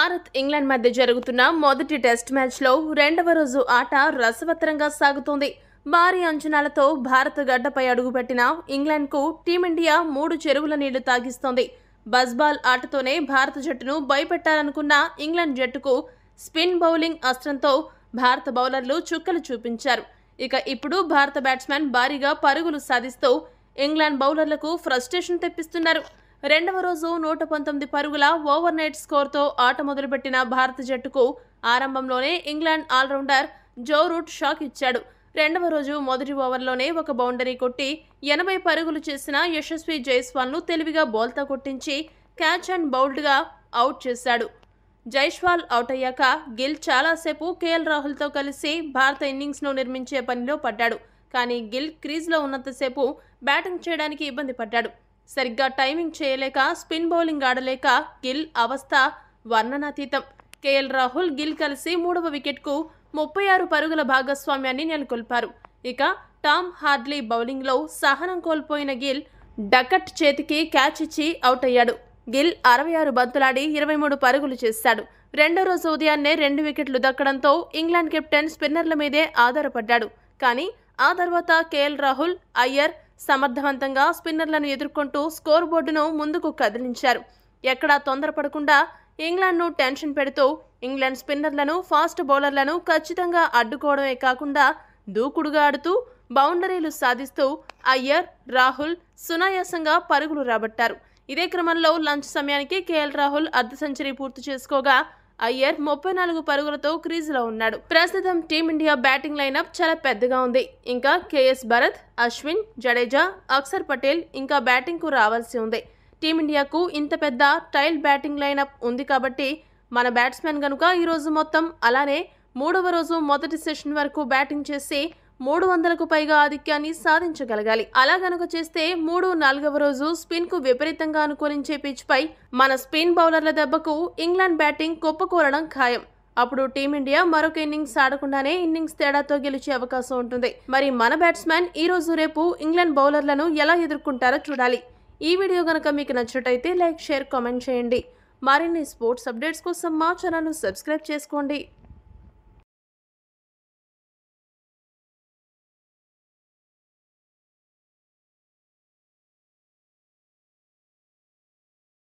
Bharat England మధ్య జరుగుతున్న మొదటి టెస్ట్ మ్యాచ్లో రెండవ రోజు ఆట రసవత్తరంగా సాగుతోంది. భారీ అంచనాలతో భారత గడ్డపై అడుగుపెట్టిన ఇంగ్లాండ్కు టీమిండియా 3 చెరువుల నీళ్లు తాగిస్తోంది. బజ్బాల్ ఆటతోనే భారత జట్టును భయపెట్టాలనుకున్న ఇంగ్లాండ్ జట్టుకు స్పిన్ బౌలింగ్ అస్త్రంతో భారత బౌలర్లు చుక్కలు చూపించారు. ఇప్పుడు భారత బ్యాట్స్మెన్ భారీగా పరుగులు సాధిస్తూ ఇంగ్లాండ్ బౌలర్లకు ఫ్రస్ట్రేషన్ తెప్పిస్తున్నారు. రెండవ రోజు 119 పరుగుల ఓవర్ నైట్ స్కోర్తో ఆట మొదలుపెట్టిన భారత జట్టుకు ఆరంభంలోనే England allrounder Joe Root shock ఇచ్చాడు. రెండవ రోజు మొదటి ఓవర్లోనే ఒక బౌండరీ కొట్టి 80 పరుగులు చేసిన యశస్వి జైస్వాల్ను తెలివిగా బౌల్తో కొట్టించి క్యాచ్ అండ్ బౌల్డ్గా అవుట్ చేశాడు. జైస్వాల్ అవుట్ అయ్యాక గిల్ చాలాసేపు కేఎల్ రాహుల్తో కలిసి భారత ఇన్నింగ్స్ను నిర్మించే పనిలో పడ్డాడు. కానీ గిల్ క్రీజ్లో ఉన్నంతసేపు బ్యాటింగ్ చేయడానికి ఇబ్బంది పడ్డాడు. సరిగ్గా టైమింగ్ చేయలేక స్పిన్ బౌలింగ్ ఆడలేక గిల్ అవస్థ వర్ణనాతీతం. కేఎల్ రాహుల్ గిల్ కలిసి 3వ వికెట్కు 36 పరుగుల భాగస్వామ్యాన్ని నెలకొల్పారు. టామ్ హార్డ్లీ బౌలింగ్లో సహనం కోల్పోయిన గిల్ డకట్ చేతికి క్యాచ్ ఇచ్చి అవుట్ అయ్యాడు. గిల్ 66 బంతులాడి 23 పరుగులు చేశాడు. రెండో రోజు ఉదయాన్నే 2 వికెట్లు దక్కడంతో ఇంగ్లాండ్ కెప్టెన్ స్పిన్నర్ల మీదే ఆధారపడ్డాడు. కానీ ఆ తర్వాత కేఎల్ రాహుల్, అయ్యర్ సమర్థవంతంగా స్పిన్నర్లను ఎదుర్కొంటూ స్కోర్ బోర్డును ముందుకు కదిలించారు. ఎక్కడా తొందరపడకుండా ఇంగ్లాండ్ను టెన్షన్ పెడుతూ ఇంగ్లాండ్ స్పిన్నర్లను, ఫాస్ట్ బౌలర్లను ఖచ్చితంగా అడ్డుకోవడమే కాకుండా దూకుడుగా ఆడుతూ బౌండరీలు సాధిస్తూ అయ్యర్, రాహుల్ సునాయాసంగా పరుగులు రాబట్టారు. ఇదే క్రమంలో లంచ్ సమయానికి కేఎల్ రాహుల్ అర్ధ సెంచరీ పూర్తి చేసుకోగా అయ్యర్ 34 పరుగులతో క్రీజులో ఉన్నాడు. ప్రస్తుతం టీమిండియా బ్యాటింగ్ లైనప్ చాలా పెద్దగా ఉంది. ఇంకా కేఎస్ భరత్, అశ్విన్, జడేజా, అక్షర్ పటేల్ ఇంకా బ్యాటింగ్కు రావాల్సి ఉంది. టీమిండియాకు ఇంత పెద్ద టైల్ బ్యాటింగ్ లైనప్ ఉంది కాబట్టి మన బ్యాట్స్మెన్ గనుక ఈరోజు మొత్తం అలానే 3వ రోజు మొదటి సెషన్ వరకు బ్యాటింగ్ చేసి 300కు పైగా ఆధిక్యాన్ని సాధించగలగాలి. అలా గనుక చేస్తే 3, 4వ రోజు స్పిన్ కు విపరీతంగా అనుకూలించే పిచ్ పై మన స్పిన్ బౌలర్ల దెబ్బకు ఇంగ్లాండ్ బ్యాటింగ్ కుప్పకూలడం ఖాయం. అప్పుడు టీమిండియా మరొక ఇన్నింగ్స్ ఆడకుండానే ఇన్నింగ్స్ తేడాతో గెలిచే అవకాశం ఉంటుంది. మరి మన బ్యాట్స్మెన్ ఈ రోజు రేపు ఇంగ్లాండ్ బౌలర్లను ఎలా ఎదుర్కొంటారో చూడాలి. ఈ వీడియో గనక మీకు నచ్చినట్టయితే లైక్, షేర్, కామెంట్ చేయండి. మరిన్ని స్పోర్ట్స్ అప్డేట్స్ కోసం మా ఛానల్ను సబ్స్క్రైబ్ చేసుకోండి.